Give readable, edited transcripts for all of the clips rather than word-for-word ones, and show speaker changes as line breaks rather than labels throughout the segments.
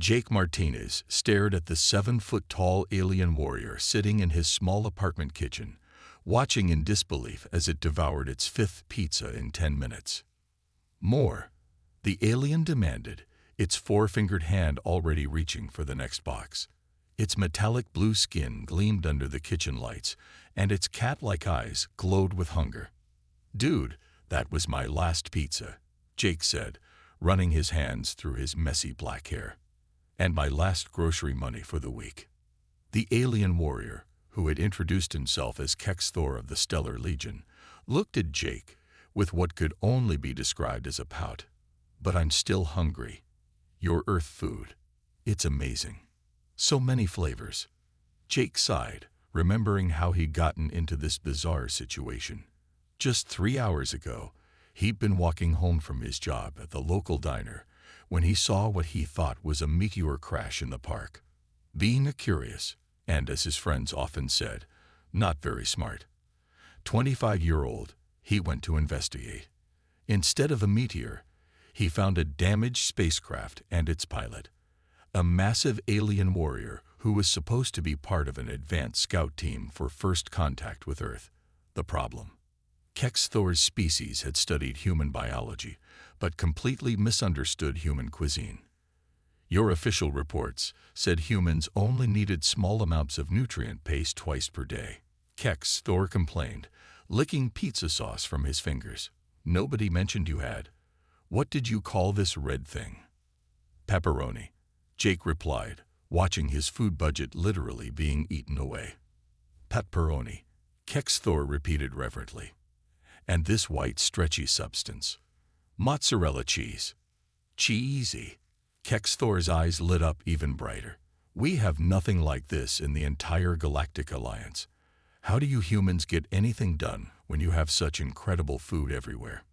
Jake Martinez stared at the 7-foot-tall alien warrior sitting in his small apartment kitchen, watching in disbelief as it devoured its fifth pizza in 10 minutes. More, the alien demanded, its four-fingered hand already reaching for the next box. Its metallic blue skin gleamed under the kitchen lights, and its cat-like eyes glowed with hunger. "Dude, that was my last pizza," Jake said, running his hands through his messy black hair. "And my last grocery money for the week." The alien warrior, who had introduced himself as Kex Thor of the Stellar Legion, looked at Jake with what could only be described as a pout. "But I'm still hungry. Your Earth food. It's amazing. So many flavors." Jake sighed, remembering how he'd gotten into this bizarre situation. Just 3 hours ago, he'd been walking home from his job at the local diner when he saw what he thought was a meteor crash in the park. Being a curious, and as his friends often said, not very smart 25-year-old, he went to investigate. Instead of a meteor, he found a damaged spacecraft and its pilot, a massive alien warrior who was supposed to be part of an advanced scout team for first contact with Earth. The problem: Kex Thor's species had studied human biology, but completely misunderstood human cuisine. Your official reports said humans only needed small amounts of nutrient paste twice per day, Kex Thor complained, licking pizza sauce from his fingers. "Nobody mentioned you had. What did you call this red thing?" "Pepperoni," Jake replied, watching his food budget literally being eaten away. "Pepperoni," Kex Thor repeated reverently. "And this white stretchy substance?" "Mozzarella cheese." "Cheesy." Kex Thor's eyes lit up even brighter. "We have nothing like this in the entire Galactic Alliance. How do you humans get anything done when you have such incredible food everywhere?"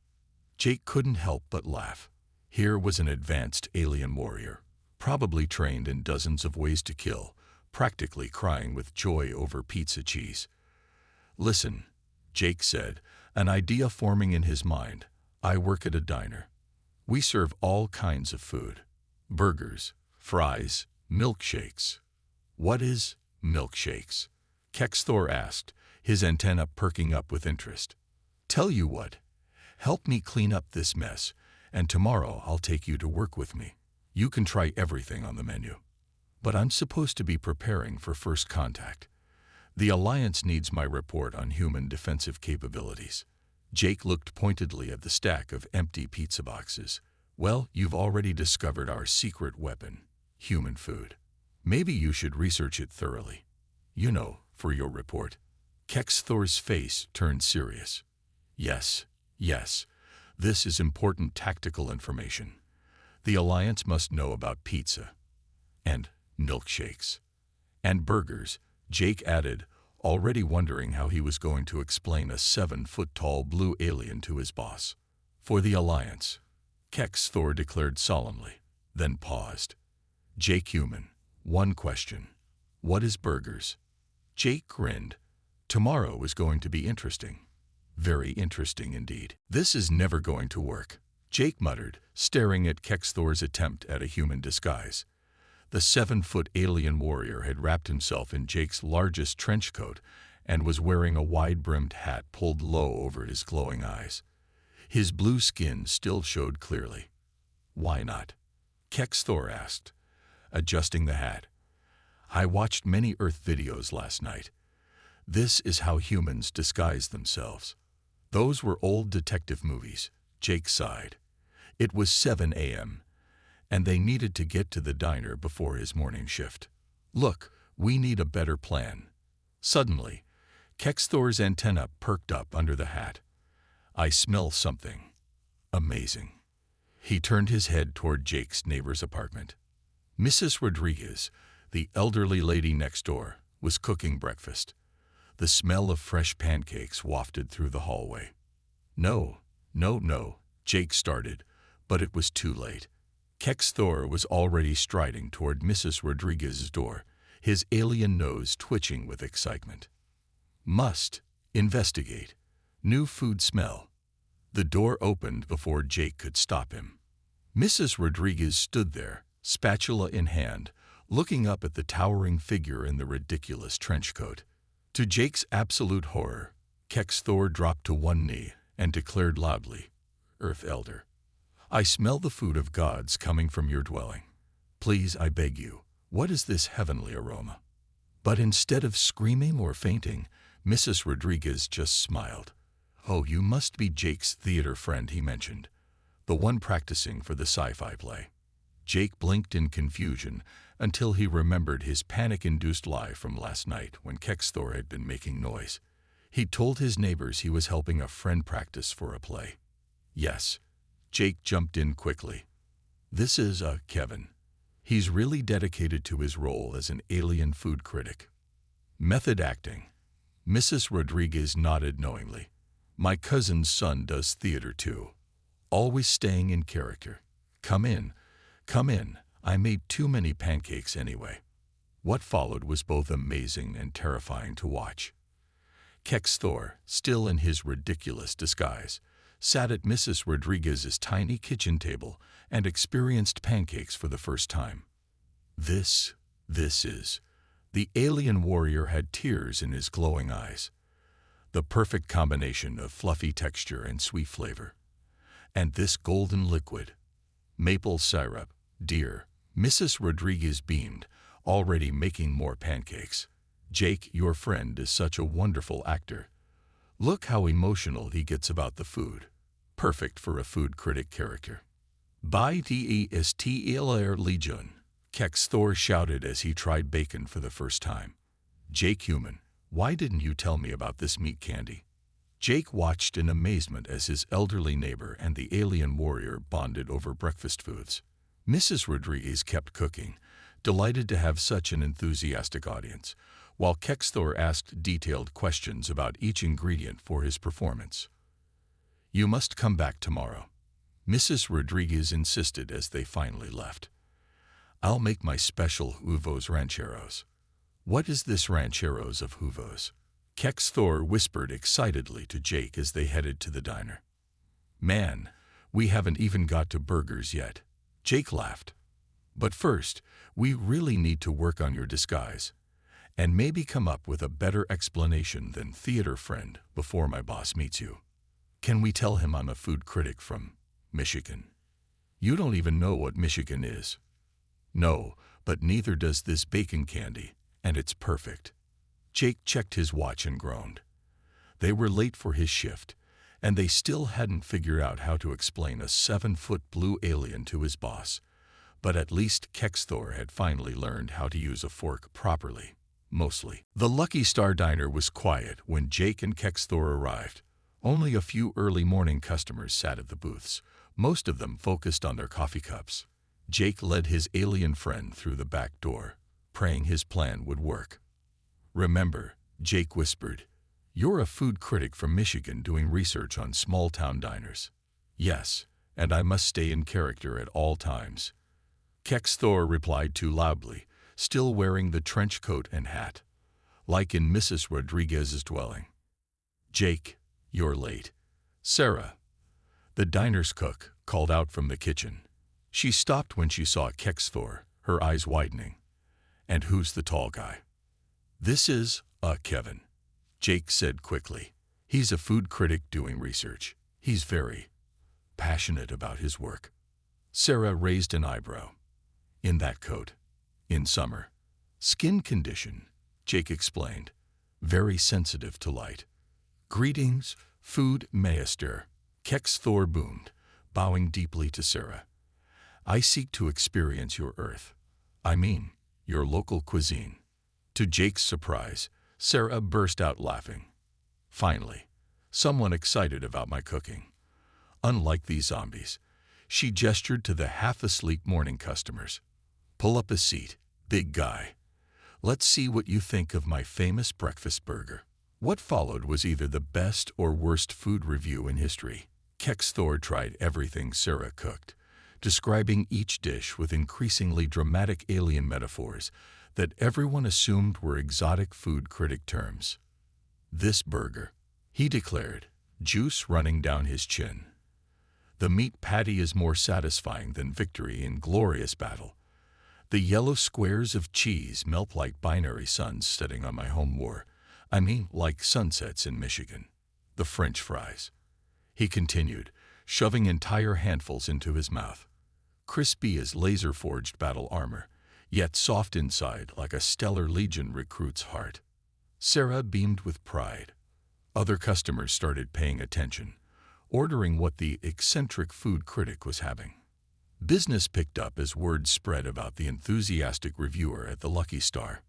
Jake couldn't help but laugh. Here was an advanced alien warrior, probably trained in dozens of ways to kill, practically crying with joy over pizza cheese. "Listen," Jake said, an idea forming in his mind. "I work at a diner. We serve all kinds of food. Burgers, fries, milkshakes." "What is milkshakes?" Kex Thor asked, his antenna perking up with interest. "Tell you what, help me clean up this mess, and tomorrow I'll take you to work with me. You can try everything on the menu. But I'm supposed to be preparing for first contact. The Alliance needs my report on human defensive capabilities." Jake looked pointedly at the stack of empty pizza boxes. "Well, you've already discovered our secret weapon, human food. Maybe you should research it thoroughly. You know, for your report." Kex Thor's face turned serious. Yes, this is important tactical information. The Alliance must know about pizza. And milkshakes. And burgers," Jake added, already wondering how he was going to explain a 7-foot-tall blue alien to his boss. "For the Alliance," Kex Thor declared solemnly, then paused. "Jake human, one question. What is burgers?" Jake grinned. Tomorrow was going to be interesting. Very interesting indeed. "This is never going to work," Jake muttered, staring at Kex Thor's attempt at a human disguise. The 7-foot alien warrior had wrapped himself in Jake's largest trench coat and was wearing a wide-brimmed hat pulled low over his glowing eyes. His blue skin still showed clearly. "Why not?" Kex Thor asked, adjusting the hat. "I watched many Earth videos last night. This is how humans disguise themselves." "Those were old detective movies," Jake sighed. It was 7 a.m., and they needed to get to the diner before his morning shift. "Look, we need a better plan." Suddenly, Kex Thor's antenna perked up under the hat. "I smell something amazing." He turned his head toward Jake's neighbor's apartment. Mrs. Rodriguez, the elderly lady next door, was cooking breakfast. The smell of fresh pancakes wafted through the hallway. No, Jake started, but it was too late. Kex Thor was already striding toward Mrs. Rodriguez's door, his alien nose twitching with excitement. "Must investigate. New food smell." The door opened before Jake could stop him. Mrs. Rodriguez stood there, spatula in hand, looking up at the towering figure in the ridiculous trench coat. To Jake's absolute horror, Kex-Thor dropped to one knee and declared loudly, "Earth Elder, I smell the food of gods coming from your dwelling. Please, I beg you, what is this heavenly aroma?" But instead of screaming or fainting, Mrs. Rodriguez just smiled. "Oh, you must be Jake's theater friend," he mentioned, "the one practicing for the Sci-Fi play." Jake blinked in confusion until he remembered his panic-induced lie from last night when Kex-Thor had been making noise. He told his neighbors he was helping a friend practice for a play. "Yes." Jake jumped in quickly. "This is, Kevin. He's really dedicated to his role as an alien food critic." Method acting. Mrs. Rodriguez nodded knowingly. "My cousin's son does theater too. Always staying in character. Come in. Come in. I made too many pancakes anyway." What followed was both amazing and terrifying to watch. Kex-Thor, still in his ridiculous disguise, sat at Mrs. Rodriguez's tiny kitchen table and experienced pancakes for the first time. This is. The alien warrior had tears in his glowing eyes. The perfect combination of fluffy texture and sweet flavor. And this golden liquid. Maple syrup, dear. Mrs. Rodriguez beamed, already making more pancakes. "Jake, your friend, is such a wonderful actor. Look how emotional he gets about the food. Perfect for a food critic character." "By the Legion," Kex-Thor shouted as he tried bacon for the first time. "Jake human, why didn't you tell me about this meat candy?" Jake watched in amazement as his elderly neighbor and the alien warrior bonded over breakfast foods. Mrs. Rodriguez kept cooking, delighted to have such an enthusiastic audience, while Kex-Thor asked detailed questions about each ingredient for his performance. "You must come back tomorrow," Mrs. Rodriguez insisted as they finally left. "I'll make my special Huevos Rancheros." "What is this Rancheros of Huevos?" Kex-Thor whispered excitedly to Jake as they headed to the diner. "Man, we haven't even got to burgers yet." Jake laughed. "But first, we really need to work on your disguise, and maybe come up with a better explanation than theater friend before my boss meets you. Can we tell him I'm a food critic from Michigan?" "You don't even know what Michigan is." "No, but neither does this bacon candy, and it's perfect." Jake checked his watch and groaned. They were late for his shift, and they still hadn't figured out how to explain a 7-foot blue alien to his boss. But at least Kex-Thor had finally learned how to use a fork properly, mostly. The Lucky Star Diner was quiet when Jake and Kex-Thor arrived. Only a few early morning customers sat at the booths, most of them focused on their coffee cups. Jake led his alien friend through the back door, praying his plan would work. "Remember," Jake whispered, "you're a food critic from Michigan doing research on small-town diners." "Yes, and I must stay in character at all times," Kex-Thor replied too loudly, still wearing the trench coat and hat, like in Mrs. Rodriguez's dwelling. "Jake, you're late." Sarah, the diner's cook, called out from the kitchen. She stopped when she saw Kex-Thor, her eyes widening. "And who's the tall guy?" "This is, Kevin," Jake said quickly. "He's a food critic doing research. He's very passionate about his work." Sarah raised an eyebrow. "In that coat? In summer?" "Skin condition," Jake explained. "Very sensitive to light." "Greetings, food maester," Kex-Thor boomed, bowing deeply to Sarah. "I seek to experience your earth. I mean, your local cuisine." To Jake's surprise, Sarah burst out laughing. "Finally, someone excited about my cooking. Unlike these zombies." She gestured to the half-asleep morning customers. "Pull up a seat, big guy. Let's see what you think of my famous breakfast burger." What followed was either the best or worst food review in history. Kex-Thor tried everything Sarah cooked, describing each dish with increasingly dramatic alien metaphors that everyone assumed were exotic food critic terms. "This burger," he declared, juice running down his chin. "The meat patty is more satisfying than victory in glorious battle. The yellow squares of cheese melt like binary suns setting on my home war. I mean, like sunsets in Michigan. The French fries. He continued, shoving entire handfuls into his mouth. Crispy as laser-forged battle armor, yet soft inside like a stellar legion recruit's heart. Sarah beamed with pride. Other customers started paying attention, ordering what the eccentric food critic was having. Business picked up as word spread about the enthusiastic reviewer at the Lucky Star.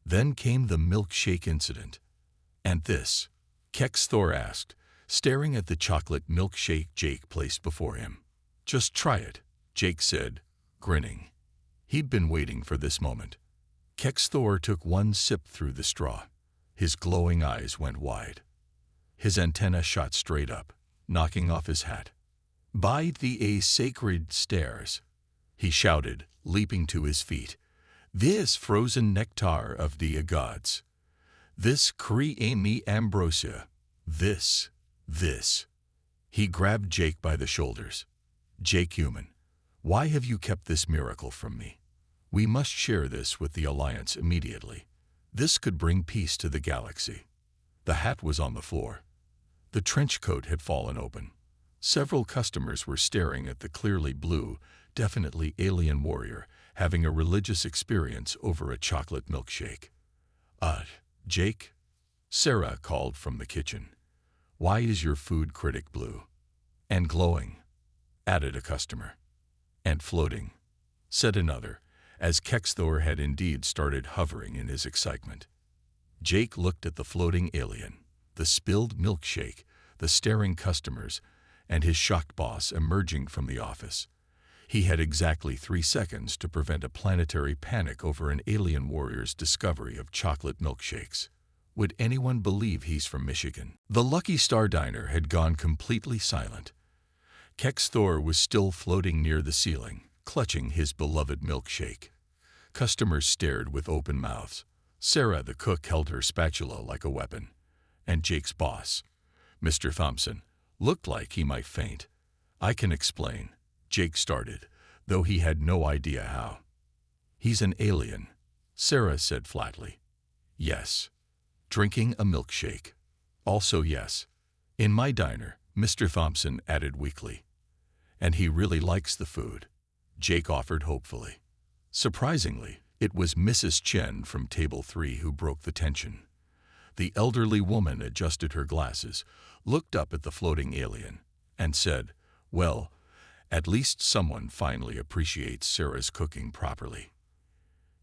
Then came the milkshake incident. "And this?" Kex Thor asked, staring at the chocolate milkshake Jake placed before him. "Just try it," Jake said, grinning. He'd been waiting for this moment. Kex Thor took one sip through the straw. His glowing eyes went wide. His antenna shot straight up, knocking off his hat. "By the sacred stairs," he shouted, leaping to his feet. "This frozen nectar of the gods. This creamy ambrosia. This. He grabbed Jake by the shoulders. "Jake Human, why have you kept this miracle from me? We must share this with the Alliance immediately. This could bring peace to the galaxy." The hat was on the floor. The trench coat had fallen open. Several customers were staring at the clearly blue, definitely alien warrior having a religious experience over a chocolate milkshake. Jake?" Sarah called from the kitchen. "Why is your food critic blue?" "And glowing," added a customer. "And floating," said another, as Kex Thor had indeed started hovering in his excitement. Jake looked at the floating alien, the spilled milkshake, the staring customers, and his shocked boss emerging from the office. He had exactly 3 seconds to prevent a planetary panic over an alien warrior's discovery of chocolate milkshakes. Would anyone believe he's from Michigan? The Lucky Star Diner had gone completely silent. Kex Thor was still floating near the ceiling, clutching his beloved milkshake. Customers stared with open mouths. Sarah, the cook, held her spatula like a weapon. And Jake's boss, Mr. Thompson, looked like he might faint. "I can explain," Jake started, though he had no idea how. "He's an alien," Sarah said flatly. "Yes. Drinking a milkshake. Also yes. In my diner," Mr. Thompson added weakly. "And he really likes the food," Jake offered hopefully. Surprisingly, it was Mrs. Chen from Table 3 who broke the tension. The elderly woman adjusted her glasses, looked up at the floating alien, and said, "Well, at least someone finally appreciates Sarah's cooking properly."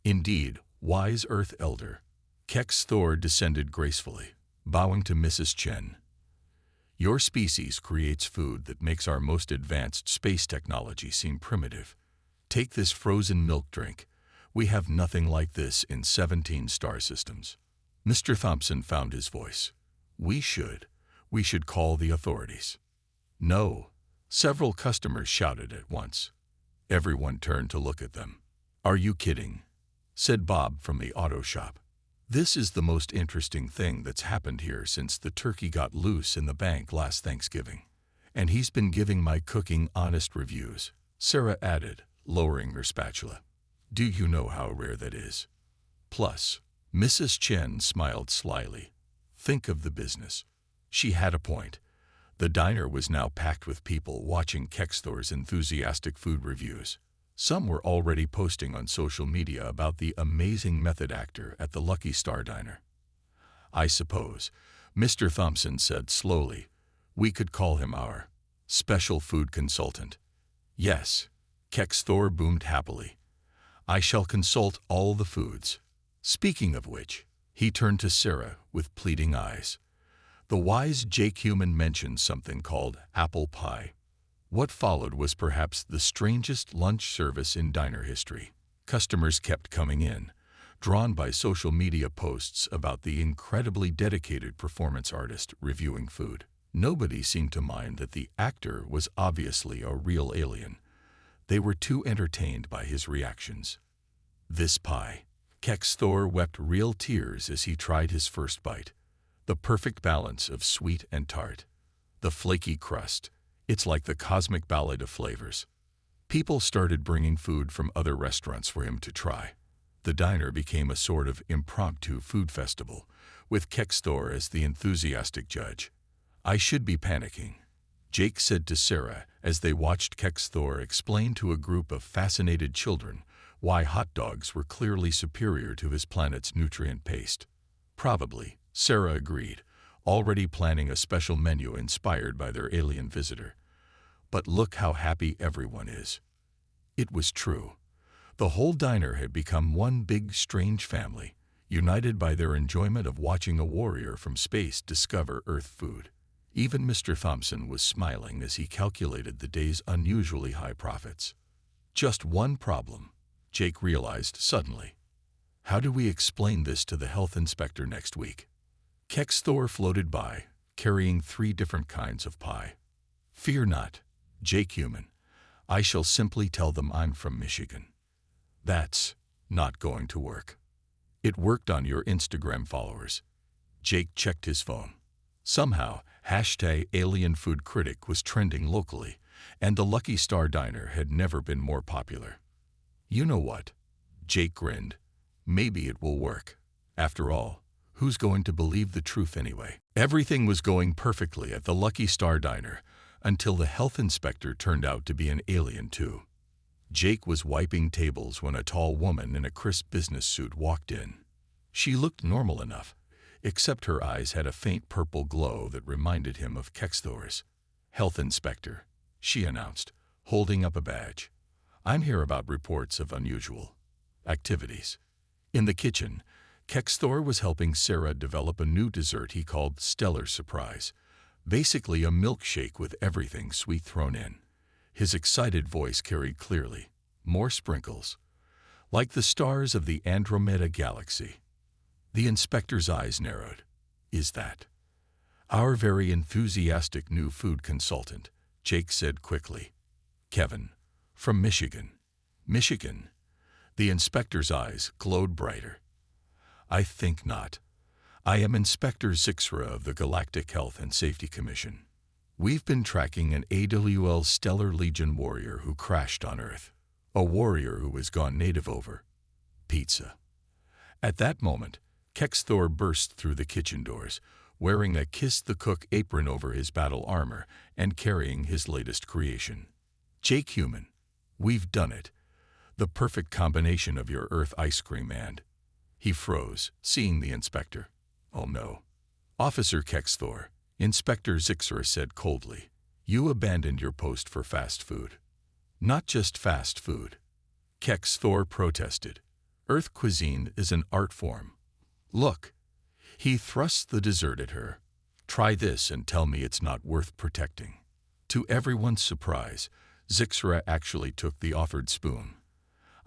"Indeed, wise Earth Elder." Kex Thor descended gracefully, bowing to Mrs. Chen. "Your species creates food that makes our most advanced space technology seem primitive. Take this frozen milk drink. We have nothing like this in 17 star systems." Mr. Thompson found his voice. We should call the authorities." "No," several customers shouted at once. Everyone turned to look at them. "Are you kidding?" said Bob from the auto shop. "This is the most interesting thing that's happened here since the turkey got loose in the bank last Thanksgiving. And he's been giving my cooking honest reviews," Sarah added, lowering her spatula. "Do you know how rare that is? Plus," Mrs. Chen smiled slyly, "think of the business." She had a point. The diner was now packed with people watching Kex Thor's enthusiastic food reviews. Some were already posting on social media about the amazing method actor at the Lucky Star Diner. "I suppose," Mr. Thompson said slowly, "we could call him our special food consultant." "Yes," Kex Thor boomed happily. "I shall consult all the foods. Speaking of which," he turned to Sarah with pleading eyes. "The wise Jake Human mentioned something called apple pie." What followed was perhaps the strangest lunch service in diner history. Customers kept coming in, drawn by social media posts about the incredibly dedicated performance artist reviewing food. Nobody seemed to mind that the actor was obviously a real alien. They were too entertained by his reactions. This pie. Kex Thor wept real tears as he tried his first bite. The perfect balance of sweet and tart. The flaky crust. It's like the cosmic ballad of flavors. People started bringing food from other restaurants for him to try. The diner became a sort of impromptu food festival, with Kexthor as the enthusiastic judge. "I should be panicking," Jake said to Sarah as they watched Kexthor explain to a group of fascinated children why hot dogs were clearly superior to his planet's nutrient paste. "Probably," Sarah agreed, already planning a special menu inspired by their alien visitor. "But look how happy everyone is." It was true. The whole diner had become one big strange family, united by their enjoyment of watching a warrior from space discover Earth food. Even Mr. Thompson was smiling as he calculated the day's unusually high profits. Just one problem, Jake realized suddenly. How do we explain this to the health inspector next week? Kexthor floated by, carrying 3 different kinds of pie. "Fear not, Jake Human. I shall simply tell them I'm from Michigan." "That's not going to work." "It worked on your Instagram followers." Jake checked his phone. Somehow, #AlienFoodCritic was trending locally, and the Lucky Star Diner had never been more popular. "You know what?" Jake grinned. "Maybe it will work. After all, who's going to believe the truth anyway?" Everything was going perfectly at the Lucky Star Diner until the health inspector turned out to be an alien too. Jake was wiping tables when a tall woman in a crisp business suit walked in. She looked normal enough, except her eyes had a faint purple glow that reminded him of Kexthor's. "Health inspector," she announced, holding up a badge. "I'm here about reports of unusual activities." In the kitchen, Kexthor was helping Sarah develop a new dessert he called Stellar Surprise, basically a milkshake with everything sweet thrown in. His excited voice carried clearly, "More sprinkles. Like the stars of the Andromeda Galaxy." The inspector's eyes narrowed. "Is that our very enthusiastic new food consultant?" Jake said quickly. "Kevin, from Michigan." "Michigan?" The inspector's eyes glowed brighter. "I think not. I am Inspector Zixra of the Galactic Health and Safety Commission. We've been tracking an AWL Stellar Legion warrior who crashed on Earth. A warrior who has gone native over pizza." At that moment, Kexthor burst through the kitchen doors, wearing a Kiss the Cook apron over his battle armor and carrying his latest creation. "Jake Human, we've done it. The perfect combination of your Earth ice cream and—" He froze, seeing the inspector. "Oh no." "Officer Kexthor," Inspector Zixra said coldly, "you abandoned your post for fast food." "Not just fast food," Kexthor protested. "Earth cuisine is an art form. Look." He thrust the dessert at her. "Try this and tell me it's not worth protecting." To everyone's surprise, Zixra actually took the offered spoon.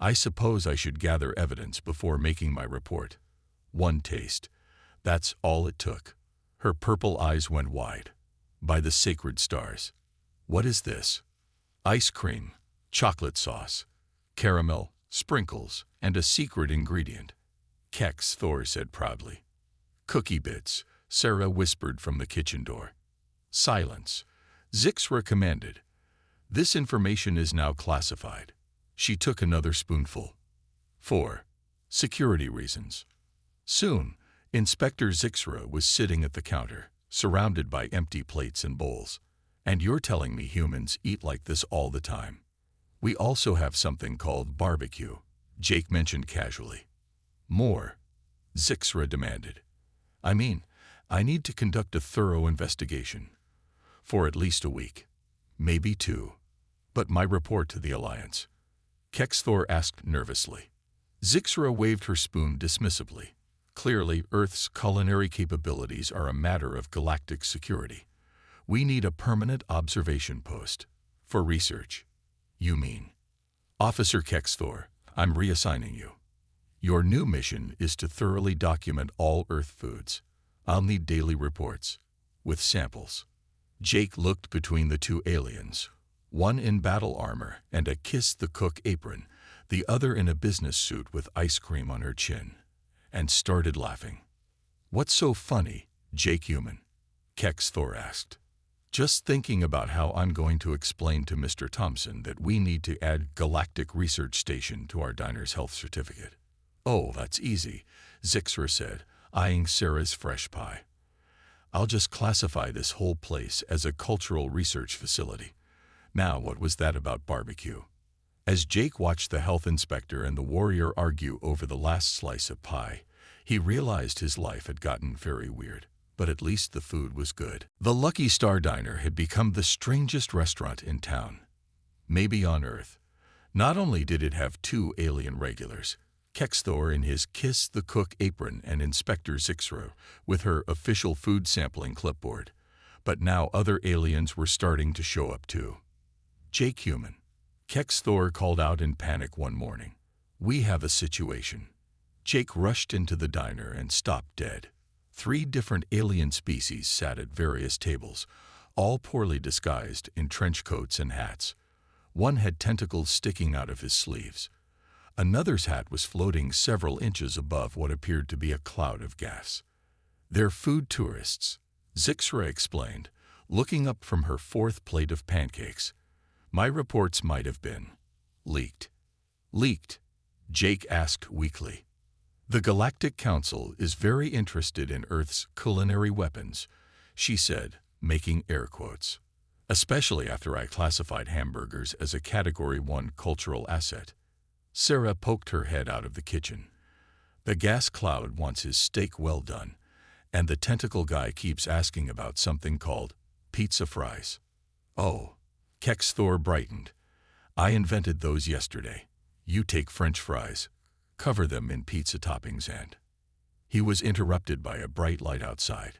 "I suppose I should gather evidence before making my report." One taste. That's all it took. Her purple eyes went wide. "By the sacred stars. What is this?" "Ice cream, chocolate sauce, caramel, sprinkles, and a secret ingredient," Kexthor said proudly. "Cookie bits," Sarah whispered from the kitchen door. "Silence," Zixra commanded. "This information is now classified." She took another spoonful. "For security reasons." Soon, Inspector Zixra was sitting at the counter, surrounded by empty plates and bowls. "And you're telling me humans eat like this all the time?" "We also have something called barbecue," Jake mentioned casually. "More," Zixra demanded. "I mean, I need to conduct a thorough investigation. For at least a week. Maybe 2. But my report to the Alliance?" Kexthor asked nervously. Zixra waved her spoon dismissively. "Clearly, Earth's culinary capabilities are a matter of galactic security. We need a permanent observation post. For research." "You mean?" "Officer Kexthor, I'm reassigning you. Your new mission is to thoroughly document all Earth foods. I'll need daily reports, with samples." Jake looked between the 2 aliens, one in battle armor and a Kiss the Cook apron, the other in a business suit with ice cream on her chin, and started laughing. "What's so funny, Jake Human?" Kexthor asked. Just thinking about how I'm going to explain to Mr. Thompson that we need to add Galactic Research Station to our diner's health certificate. Oh, that's easy, Zixra said, eyeing Sarah's fresh pie. I'll just classify this whole place as a cultural research facility. Now, what was that about barbecue? As Jake watched the health inspector and the warrior argue over the last slice of pie, he realized his life had gotten very weird. But at least the food was good. The Lucky Star Diner had become the strangest restaurant in town, maybe on Earth. Not only did it have two alien regulars, Kexthor in his Kiss the Cook apron and Inspector Zixra with her official food sampling clipboard, but now other aliens were starting to show up too. Jake Human. Kexthor called out in panic one morning. We have a situation. Jake rushed into the diner and stopped dead. 3 different alien species sat at various tables, all poorly disguised in trench coats and hats. One had tentacles sticking out of his sleeves. Another's hat was floating several inches above what appeared to be a cloud of gas. They're food tourists, Zixra explained, looking up from her 4th plate of pancakes. My reports might have been leaked. Leaked? Jake asked weakly. The Galactic Council is very interested in Earth's culinary weapons, she said, making air quotes. Especially after I classified hamburgers as a Category 1 cultural asset. Sarah poked her head out of the kitchen. The gas cloud wants his steak well done, and the tentacle guy keeps asking about something called pizza fries. Oh, Kexthor brightened. I invented those yesterday. You take French fries, cover them in pizza toppings and... He was interrupted by a bright light outside.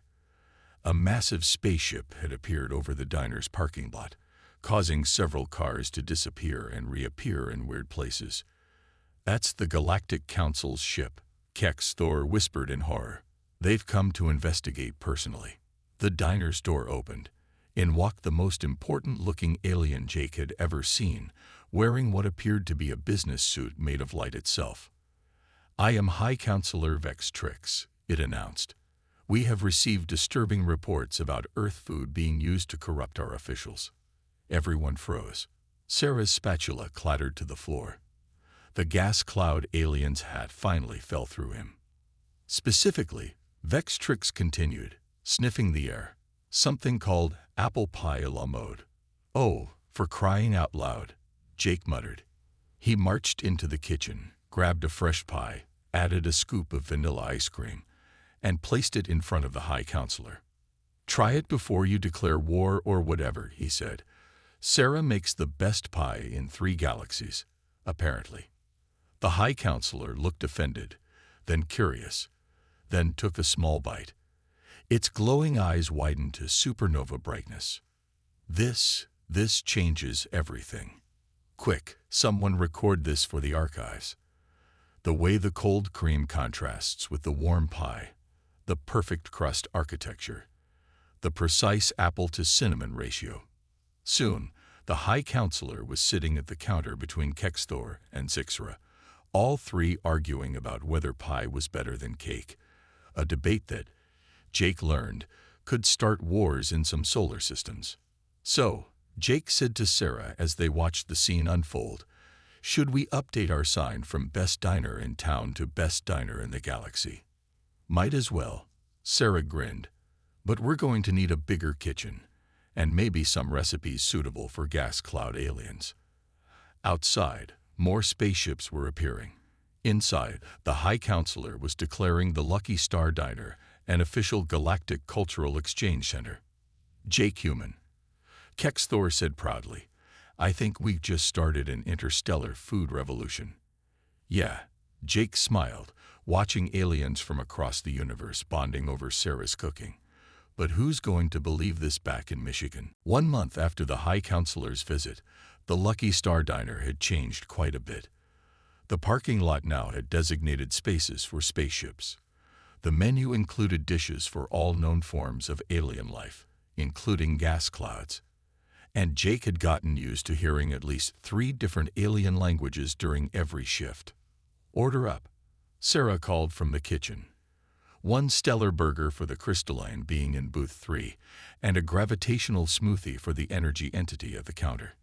A massive spaceship had appeared over the diner's parking lot, causing several cars to disappear and reappear in weird places. That's the Galactic Council's ship, Kexthor whispered in horror. They've come to investigate personally. The diner's door opened. In walked the most important-looking alien Jake had ever seen, wearing what appeared to be a business suit made of light itself. I am High Counselor Vextrix, it announced. We have received disturbing reports about Earth food being used to corrupt our officials. Everyone froze. Sarah's spatula clattered to the floor. The gas cloud alien's hat finally fell through him. Specifically, Vextrix continued, sniffing the air. Something called apple pie a la mode. Oh, for crying out loud, Jake muttered. He marched into the kitchen, grabbed a fresh pie, added a scoop of vanilla ice cream, and placed it in front of the High Counselor. Try it before you declare war or whatever, he said. Sarah makes the best pie in 3 galaxies, apparently. The High Counselor looked offended, then curious, then took a small bite. Its glowing eyes widened to supernova brightness. This changes everything. Quick, someone record this for the archives. The way the cold cream contrasts with the warm pie, the perfect crust architecture, the precise apple-to-cinnamon ratio. Soon, the High Counselor was sitting at the counter between Kexthor and Zixra, all 3 arguing about whether pie was better than cake, a debate that, Jake learned, could start wars in some solar systems. So, Jake said to Sarah as they watched the scene unfold, should we update our sign from Best Diner in Town to Best Diner in the Galaxy? Might as well, Sarah grinned, but we're going to need a bigger kitchen, and maybe some recipes suitable for gas cloud aliens. Outside, more spaceships were appearing. Inside, the High Counselor was declaring the Lucky Star Diner an official galactic cultural exchange center. Jake Human. Kexthor said proudly, I think we've just started an interstellar food revolution. Yeah, Jake smiled, watching aliens from across the universe bonding over Sarah's cooking. But who's going to believe this back in Michigan? 1 month after the High Counselor's visit, the Lucky Star Diner had changed quite a bit. The parking lot now had designated spaces for spaceships. The menu included dishes for all known forms of alien life, including gas clouds. And Jake had gotten used to hearing at least 3 different alien languages during every shift. Order up, Sarah called from the kitchen. one stellar burger for the crystalline being in booth 3, and a gravitational smoothie for the energy entity at the counter.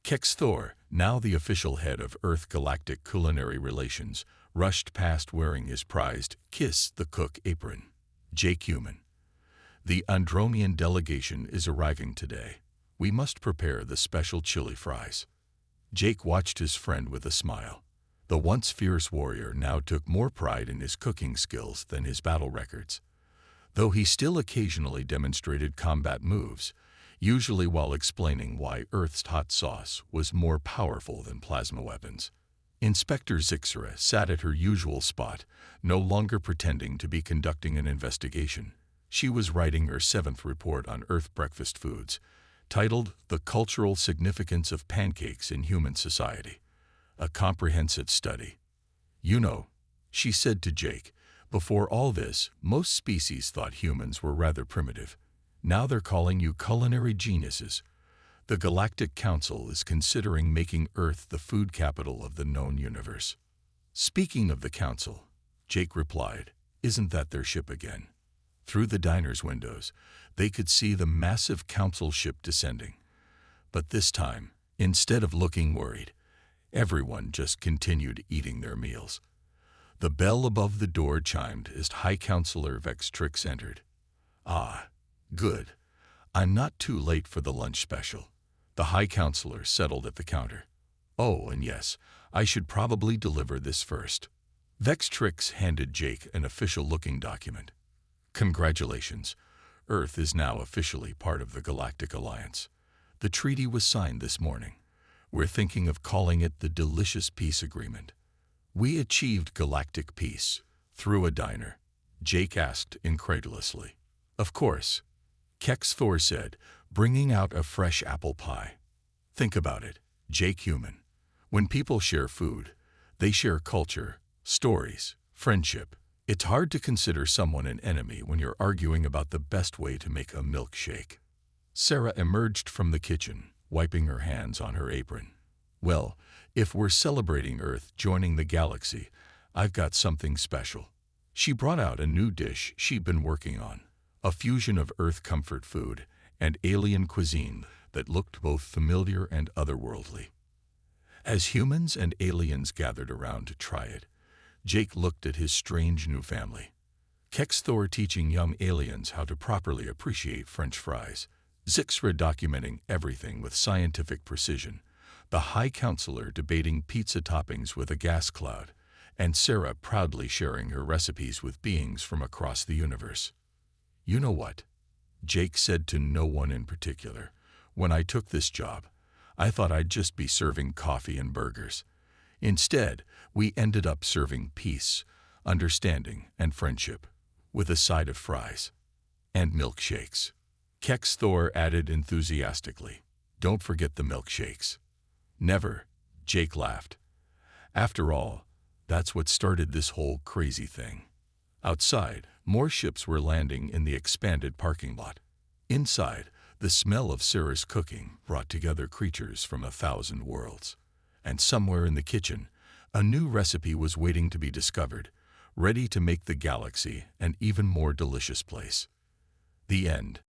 Kex Thor, now the official head of Earth Galactic Culinary Relations, rushed past wearing his prized Kiss the Cook apron. Jake Human. The Andromean delegation is arriving today. We must prepare the special chili fries. Jake watched his friend with a smile. The once fierce warrior now took more pride in his cooking skills than his battle records. Though he still occasionally demonstrated combat moves, usually while explaining why Earth's hot sauce was more powerful than plasma weapons. Inspector Zixra sat at her usual spot, no longer pretending to be conducting an investigation. She was writing her 7th report on Earth breakfast foods, titled The Cultural Significance of Pancakes in Human Society. A comprehensive study. You know, she said to Jake, before all this, most species thought humans were rather primitive. Now they're calling you culinary geniuses. The Galactic Council is considering making Earth the food capital of the known universe. Speaking of the Council, Jake replied, isn't that their ship again? Through the diner's windows, they could see the massive Council ship descending. But this time, instead of looking worried, everyone just continued eating their meals. The bell above the door chimed as High Counselor Vextrix entered. Ah, good. I'm not too late for the lunch special. The High Counselor settled at the counter. Oh, and yes, I should probably deliver this first. Vextrix handed Jake an official-looking document. Congratulations. Earth is now officially part of the Galactic Alliance. The treaty was signed this morning. We're thinking of calling it the Delicious Peace Agreement. We achieved galactic peace through a diner, Jake asked incredulously. Of course, Kex Thor said, bringing out a fresh apple pie. Think about it, Jake Human. When people share food, they share culture, stories, friendship. It's hard to consider someone an enemy when you're arguing about the best way to make a milkshake. Sarah emerged from the kitchen, wiping her hands on her apron. Well, if we're celebrating Earth joining the galaxy, I've got something special. She brought out a new dish she'd been working on, a fusion of Earth comfort food and alien cuisine that looked both familiar and otherworldly. As humans and aliens gathered around to try it, Jake looked at his strange new family. Kex Thor teaching young aliens how to properly appreciate French fries, Zixra documenting everything with scientific precision, the High Counselor debating pizza toppings with a gas cloud, and Sarah proudly sharing her recipes with beings from across the universe. You know what? Jake said to no one in particular. When I took this job, I thought I'd just be serving coffee and burgers. Instead, we ended up serving peace, understanding, and friendship, with a side of fries. And milkshakes. Kex Thor added enthusiastically. Don't forget the milkshakes. Never, Jake laughed. After all, that's what started this whole crazy thing. Outside, more ships were landing in the expanded parking lot. Inside, the smell of Sarah's cooking brought together creatures from 1,000 worlds. And somewhere in the kitchen, a new recipe was waiting to be discovered, ready to make the galaxy an even more delicious place. The end.